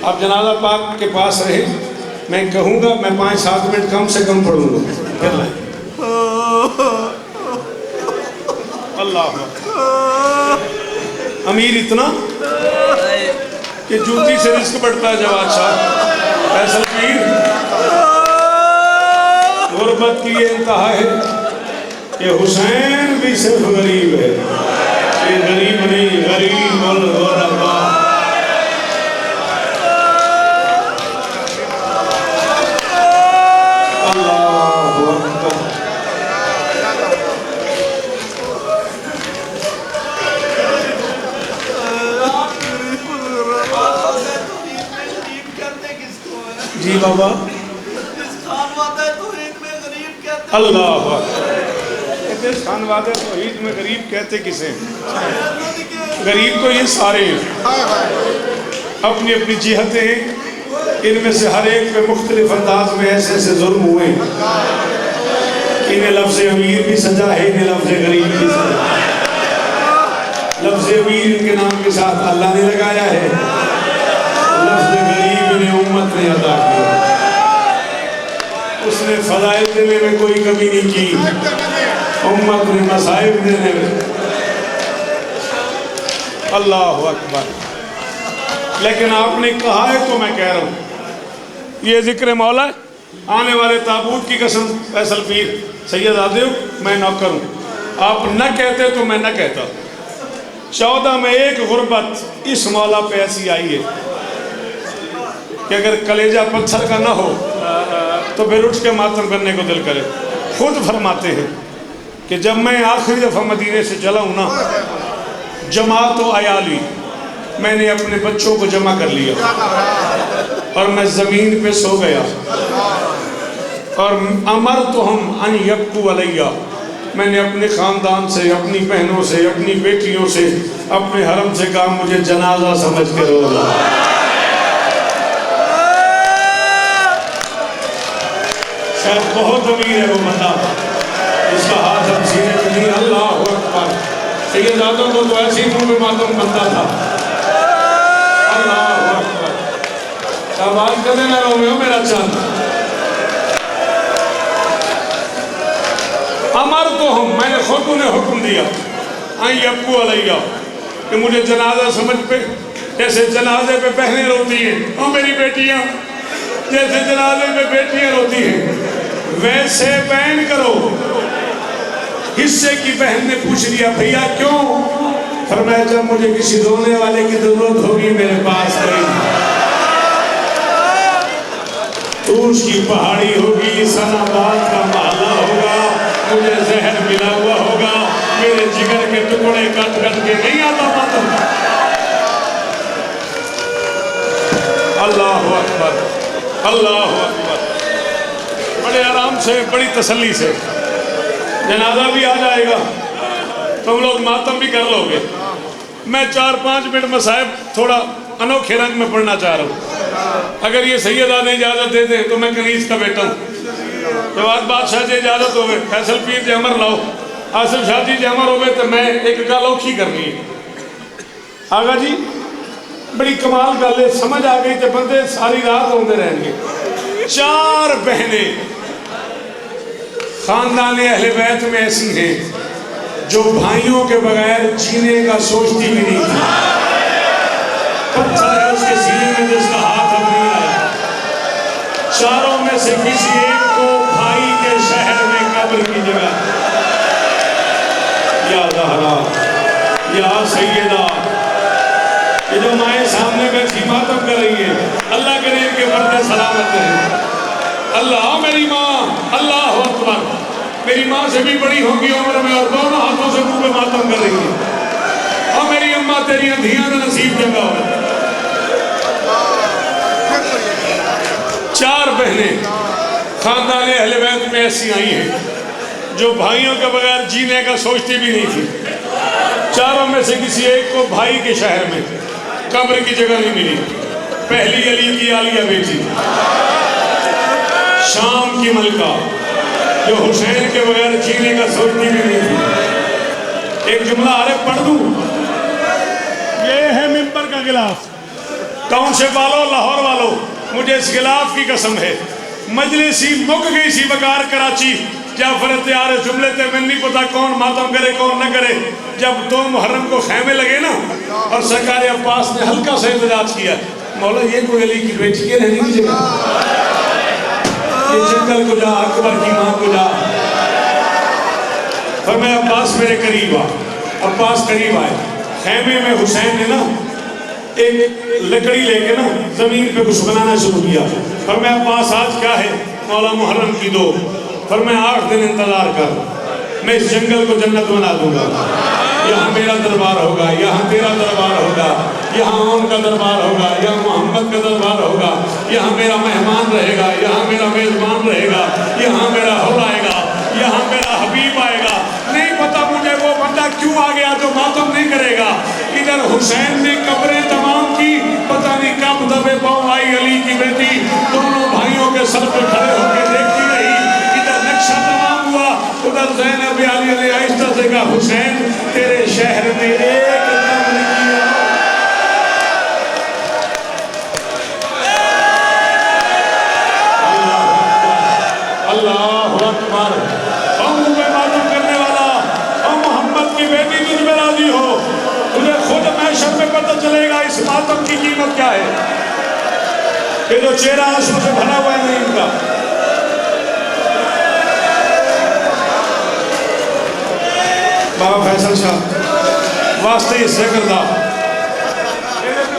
आप जनाजा पाक के पास रहे, मैं कहूँगा, मैं 5-7 मिनट कम से कम पढ़ूँगा। कर लाए अल्लाह। अमीर इतना कि जूती से रिस्क बढ़ता है। जवाद साहब फैसल पीर, गुर्बत की ये इंतहा है कि हुसैन भी सिर्फ गरीब है। ये गरीब नहीं, गरीब और गुरबा। अल्लाहु अकबर। जी बाबा, अल्लाह खान वादे तौहीद में गरीब कहते किसे? गरीब तो ये सारे हैं, अपनी अपनी जिहतें हैं, इनमें से हर एक पे मुख्तलिफ अंदाज में ऐसे ऐसे जुल्म हुए। इन्हें लफ्ज़ अमीर भी सजा है, इन्हें लफ्ज़ गरीब भी सजा है। लफ्ज़ अमीर के नाम के साथ अल्लाह ने लगाया है, लफ्ज़ गरीब ने उम्मत ने अदा किया। उसने फ़ज़ाइल देने में कोई कमी नहीं की, उम्मत ने मसाइब देने में। अल्लाहु अकबर। लेकिन आपने कहा है तो मैं कह रहा हूँ, ये जिक्र मौला आने वाले ताबूत की कसम फैसल पीर सैयद आदिल, मैं नौकर हूँ। आप न कहते तो मैं न कहता। 14 में एक गुर्बत इस मौला पे ऐसी आई है कि अगर कलेजा पत्थर का ना हो तो फिर उठ के मातम करने को दिल करे। खुद फरमाते हैं कि जब मैं आखिरी दफ़ा मदीने से चला हूँ ना, जमात व अयाली, मैंने अपने बच्चों को जमा कर लिया और मैं ज़मीन पे सो गया। और अमर तो हम अन यक्कू अलैया, मैंने अपने ख़ानदान से, अपनी बहनों से, अपनी बेटियों से, अपने हरम से कहा मुझे जनाजा समझ के रोना। शायद बहुत अमीर है वो बंदा, उसका हाथ हम सीने में नहीं। अल्लाह अकबर। सैयद आदम को तो ऐसे ही मुँह पे मातम बनता था। अल्लाह अकबर। शाबाश कर देना रोमियो मेरा चंद। अमर तो हम, मैंने खुद उन्हें हुक्म दिया आई अब्बू अलैया कि मुझे जनाजा समझ पे, जैसे जनाजे पे बहनें रोती हैं और मेरी बेटियां, जैसे जनाजे पे बेटियां रोती हैं वैसे बयान करो। हिस्से की बहन ने पूछ लिया भैया क्यों? फरमाया जब मुझे किसी रोने वाले की जरूरत होगी मेरे पास करेगी। तूश की पहाड़ी होगी, सनाबाद का महला होगा, मुझे जहर मिला हुआ होगा, मेरे जिगर के टुकड़े कट कट के नहीं आता मातम। अल्लाह अकबर, अल्लाह अकबर। बड़े आराम से, बड़ी तसल्ली से जनाजा भी आ जाएगा, तुम लोग मातम भी कर लोगे। मैं 4-5 मिनट मसाइब थोड़ा अनोखे रंग में पढ़ना चाह रहा हूँ। अगर ये सैयदा ने इजाज़त दे दे तो मैं कनीज का बेटा हूँ। जवाद बादशाह जी इजाज़त हो गए, फैसल पीर जी अमर लाओ, आसिफ शाह जी अमर हो गए तो मैं एक गल औखी करनी है। आगा जी बड़ी कमाल गल है, समझ आ गई तो बंदे सारी रात रोंदे रहेंगे। 4 बहनें खानदान अहले बैत में ऐसी हैं जो भाइयों के बगैर जीने का सोचती भी नहीं थी। पत्थर है उसके सीने में जिसका हाथ अब नहीं आया। 4 में से किसी एक को भाई के शहर में कब्र की जगह, या ज़हरा, या सैयदा, ये जो माए सामने बैठी मातम कर रही है, अल्लाह करे इनके पर्दे सलामत रहे। अल्लाह मेरी माँ, अल्लाह अकबर, मेरी माँ से भी बड़ी होगी उम्र में और दोनों हाथों से मुंह पे मातम कर रही है। और मेरी अम्मा तेरी धियां का नसीब जगह हो। 4 बहनें खानदान अहले बैत में ऐसी आई हैं जो भाइयों के बगैर जीने का सोचती भी नहीं थी। 4 में से किसी एक को भाई के शहर में कब्र की जगह नहीं मिली। पहली अली की आलिया बेटी, शाम की मलका जो हुसैन के बगैर जीने का सोचती भी नहीं थी। एक जुमला आरे पढ़ दूं, ये है मिंबर का गिलाफ, टाउनशिप वालों, लाहौर वालों, मुझे इस खिलाफ की कसम है, मजलिसी मुक गई सी बकार कराची। जाफर तैयार जुमले थे, मैं नहीं पता कौन मातम करे कौन न करे। जब 2 मुहर्रम को खैमे लगे ना और सरकार अब्बास ने हल्का सा एहतजाज किया, मौला ये कोई अली की बेटी के रहने की जगह, ये जंगल को जा, अकबर की माँ को जा। फरमाया अब्बास मेरे करीब आ। अब्बास करीब आए, खैमे में हुसैन ने ना एक लकड़ी लेके ना जमीन पे कुछ बनाना शुरू किया। फरमाया अब्बास आज क्या है? मौला मुहर्रम की 2। फरमाया 8 दिन इंतजार कर, मैं इस जंगल को जन्नत बना दूंगा। यहाँ मेरा दरबार होगा, यहाँ तेरा दरबार होगा, यहाँ उनका दरबार होगा, यहाँ मोहम्मद का दरबार होगा, यहाँ मेरा मेहमान रहेगा, यहाँ मेरा मेजबान रहेगा, यहाँ मेरा हो आएगा, यहाँ मेरा हबीब आएगा। नहीं पता मुझे वो बंदा क्यों आ गया जो मातम नहीं करेगा। इधर हुसैन ने कब्रें तमाम की, पता नहीं कब दबे पाँव आई अली की बेटी, दोनों भाइयों के सर पे खड़े होकर देखती रही। इधर नक्शा तमाम हुआ, उधर ज़ैनब अली ने आहिस्ता से कहा हुसैन तेरे शहर में एक दम नहीं किया। अल्लाहु अकबर। में मातम करने वाला और मोहम्मद की बेटी तुझ में राजी हो, तुझे खुद मैशर में पता चलेगा इस मातम की कीमत क्या है। ये जो चेहरा आंसू से भरा हुआ है नहीं इनका। बाबा फैसल शाह वास्ते हिस्से करदा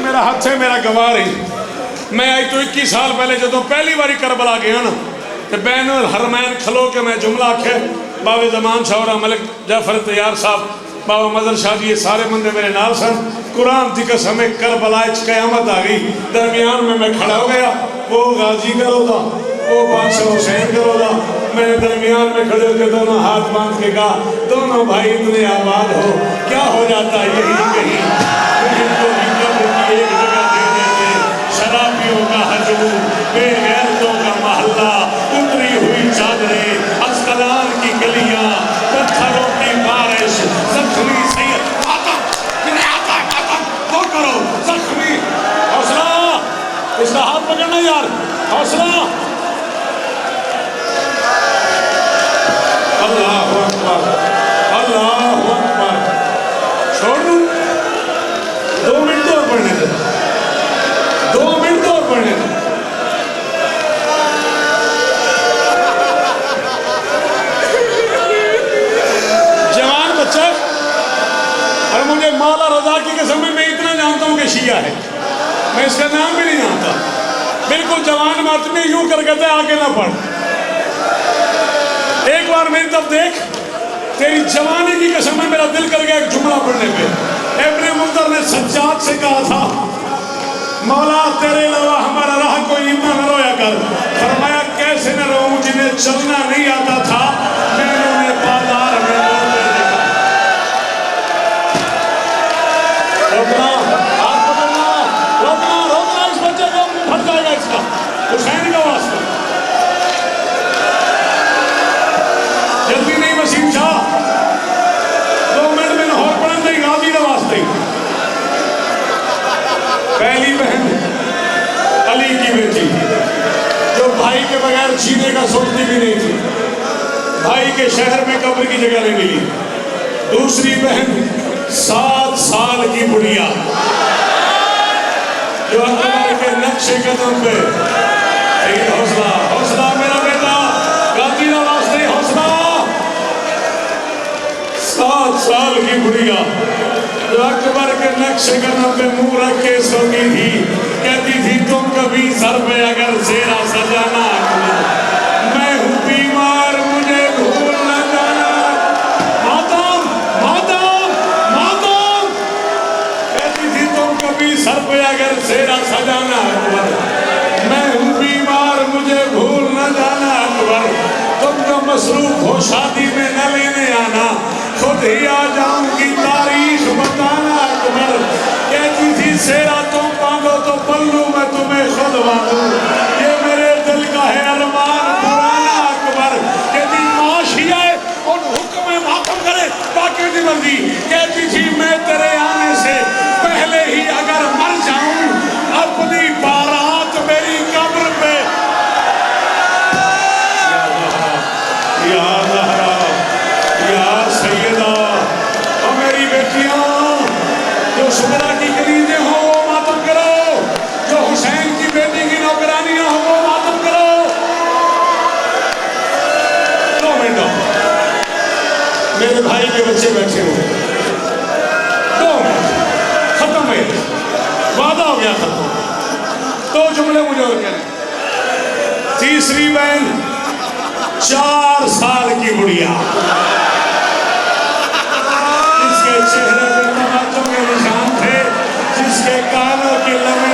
मेरा हाथ है, मेरा गवाह रही। मैं आई तो 21 साल पहले जो पहली बारी करबला गया ना, तो बैन हरमैन खलो के मैं जुमला आखे बाबे जमान शाह और मलिक जाफर तैयार साहब, बाबा मदर शाह जी, ये सारे बंदे मेरे नाल सन। कुरान की कसम करबला क़यामत आ गई, दरमियान में मैं खड़ा हो गया। वो गाजी करोदा, वो बादशाह हुसैन करोदा, मैंने दरमियान में खड़े होकर दोनों हाथ बांध के कहा दोनों भाई इतने आबाद हो, क्या हो जाता यही कहीं एक जगह दे देते। शराबियों का हजूम, बेगैरतों का मोहल्ला, उतरी हुई चादरें, अस्कलान की गलियां, पत्थरों की बारिश, जख्मी सैयद वो करो जख्मी। हौसला, इसका हाथ पकड़ना यार, हौसला। अल्लाहु अकबर, अल्लाहु अकबर। छोड़ दूं 2 मिनट और पढ़ने दे, 2 मिनट और पढ़ने दे। जवान बच्चा, और मुझे मौला रजा की कसम में मैं इतना जानता हूँ कि शिया है, मैं इसका नाम भी नहीं जानता। बिल्कुल जवान मर्द में यूं कर कहते आगे ना पढ़। एक बार मेरी तरफ देख, तेरी जवानी की कसम में मेरा दिल कर गया एक जुमला पढ़ने पे। इब्ने मुंज़र ने सज्जाद से कहा था मौला तेरे अलावा हमारा राह कोई इतना न रोया कर। फरमाया कैसे न रोऊं जिन्हें चलना नहीं आता था, मैंने उन्हें बाजार में रोकना, हाथ पकड़ना, रोकना, रोकना, इस बच्चे को फट जाएगा इसका, हुसैन का वास्ता। जल्दी नहीं वसीम शाह, 2 मिनट में लाहौर पढ़न दे गाजी का वास्ते। पहली बहन अली की बेटी जो भाई के बगैर जीने का सोचती भी नहीं थी, भाई के शहर में कब्र की जगह नहीं मिली। दूसरी बहन 7 साल की बुढ़िया जो अकबर के नक्शे कदम पे। हौसला, हौसला मेरा बेटा, गाजी का वास्ते हौसला। 7 साल की बुढ़िया जो अकबर के नक्शे कदम पे मुंह रख के सोती थी, कहती थी तुम कभी सर पे अगर सेरा सजाना, मैं हूँ बीमार मुझे भूल न जाना। मातम, मातम, मातम, कहती थी तुम कभी सर पे अगर सेरा सजाना, मैं हूँ बीमार मुझे भूल न जाना। अकबर तुम जो मसरूफ हो शादी में न लेने आना, खुद ही आ जाऊंगी तारीख बताना। अकबर कहती थी सेरा तुम बांधो तो पल्लू मैं तुम्हें खुद बांधूं, ये मेरे दिल का है अरमान पुराना। अकबर कहती माशी आए और हुक्म मातम करे बाकी की मर्जी। कहती थी मैं तेरे आने से पहले ही अगर मर जाऊं, अब पीछे बैठे हो। 2 मिनट खत्म है, वादा हो गया खत्म। 2 जुमले मुझे और कहने। तीसरी बहन 4 साल की बुढ़िया, जिसके चेहरे पे तमन्नों के निशान थे, जिसके कानों की लंबी